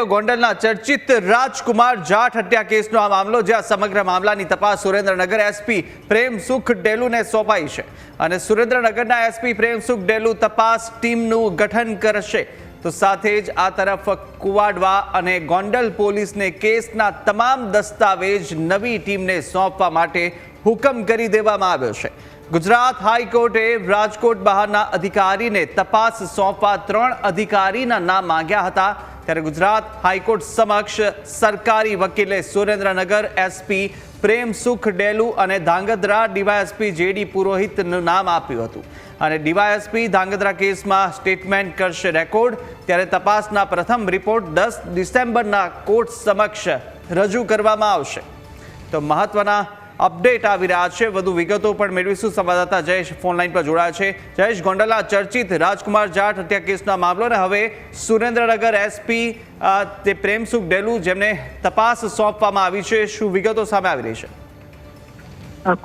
તો ગોંડલના ચર્ચિત રાજકુમાર જાટ હત્યા કેસનો આ મામલો, જ્યાં સમગ્ર મામલાની તપાસ સુરેન્દ્રનગર એસપી પ્રેમસુખ ડેલુને સોંપાઈ છે અને સુરેન્દ્રનગરના એસપી પ્રેમસુખ ડેલુ તપાસ ટીમનું ગઠન કરશે। તો સાથે જ આ તરફ કુવાડવા અને ગોંડલ પોલીસને કેસના તમામ દસ્તાવેજ નવી ટીમને સોંપવા માટે હુકમ કરી દેવામાં આવ્યો છે। ગુજરાત હાઈકોર્ટે રાજકોટ બહારના અધિકારીને તપાસ સોંપવા 3 અધિકારીના નામ માંગ્યા હતા, ત્યારે ગુજરાત હાઈકોર્ટ સમક્ષ સરકારી વકીલે સુરેન્દ્રનગર એસપી પ્રેમસુખ ડેલુ અને ધાંગધ્રા ડીવાયએસપી જેડી પુરોહિતનું નામ આપ્યું હતું અને ડીવાયએસપી ધાંગધ્રા કેસમાં સ્ટેટમેન્ટ કરશે રેકોર્ડ। ત્યારે તપાસના પ્રથમ રિપોર્ટ 10 ડિસેમ્બરના કોર્ટ સમક્ષ રજૂ કરવામાં આવશે। તો મહત્વના અપડેટ આવી રહ્યા છે, વધુ વિગતો પણ મેળવીશું। સંવાદદાતા જયેશ ફોનલાઈન પર જોડાયા છે। જયેશ, ગોંડલના ચર્ચિત રાજકુમાર જાટ હત્યા કેસના મામલો ને હવે સુરેન્દ્રનગર એસપી તે પ્રેમસુખ ડેલુ જેમને તપાસ સોંપવામાં આવી છે, શું વિગતો સામે આવી રહી છે?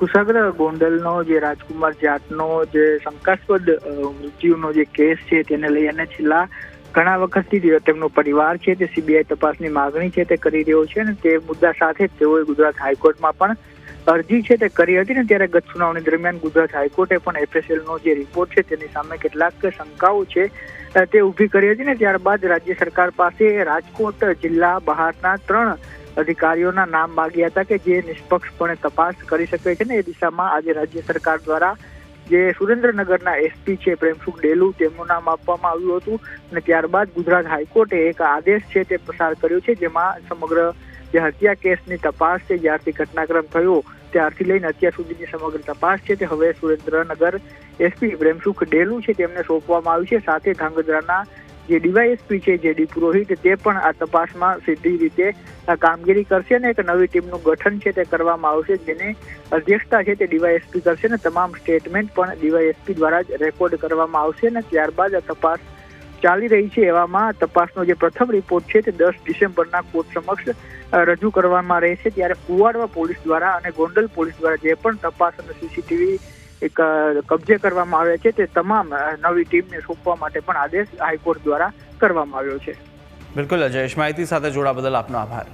કુશાગ્ર, ગોંડલનો જે રાજકુમાર જાટનો જે શંકાસ્પદ મૃત્યુનો જે કેસ છે તેને લઈ અને છેલ્લા ઘણા વખતથી તેમનો પરિવાર છે તે સીબીઆઈ તપાસની માગણી છે તે કરી રહ્યો છે અને તે મુદ્દા સાથે જ તેઓએ ગુજરાત હાઈકોર્ટમાં પણ અરજી છે તે કરી હતી ને ત્યારે ગત સુનાવણી દરમિયાન ગુજરાત હાઈકોર્ટે પણ એફએસએલનો જે રિપોર્ટ છે તેની સામે કેટલાક શંકાઓ છે તે ઊભી કરી હતી ને ત્યારબાદ રાજ્ય સરકાર પાસે રાજકોટ જિલ્લા બહારના 3 અધિકારીઓના નામ માંગ્યા હતા કે જે નિષ્પક્ષપણે તપાસ કરી શકે છે ને એ દિશામાં આજે રાજ્ય સરકાર દ્વારા જે સુરેન્દ્રનગરના એસપી છે પ્રેમસુખ ડેલુ તેમનું નામ આપવામાં આવ્યું હતું અને ત્યારબાદ ગુજરાત હાઈકોર્ટે એક આદેશ છે તે પસાર કર્યો છે, જેમાં સમગ્ર જે હત્યા કેસની તપાસ છે જ્યારથી ઘટનાક્રમ થયો ત્યારથી લઈને અત્યાર સુધીની સમગ્ર તપાસ છે તે હવે સુરેન્દ્રનગર એસપી પ્રેમસુખ ડેલુ છે તેમને સોંપવામાં આવી છે। સાથે ધાંગધ્રાના જે ડીવાયએસપી છે જેડી પુરોહિત તે પણ આ તપાસમાં સીધી રીતે કામગીરી કરશે અને એક નવી ટીમનું ગઠન છે તે કરવામાં આવશે, જેની અધ્યક્ષતા છે તે ડીવાયએસપી કરશે અને તમામ સ્ટેટમેન્ટ પણ ડીવાયએસપી દ્વારા જ રેકોર્ડ કરવામાં આવશે અને ત્યારબાદ આ તપાસ ચાલી રહી છે એવામાં તપાસનો જે પ્રથમ રિપોર્ટ છે તે 10 ડિસેમ્બરના કોર્ટ સમક્ષ રજૂ કરવામાં રહેશે। ત્યારે કુવાડવા પોલીસ દ્વારા અને ગોંડલ પોલીસ દ્વારા જે પણ તપાસ અને સીસીટીવી એક કબજે કરવામાં આવ્યા છે તે તમામ નવી ટીમને સોંપવા માટે પણ આદેશ હાઈકોર્ટ દ્વારા કરવામાં આવ્યો છે। બિલકુલ જયેશ, માહિતી સાથે જોડા બદલ આપનો આભાર।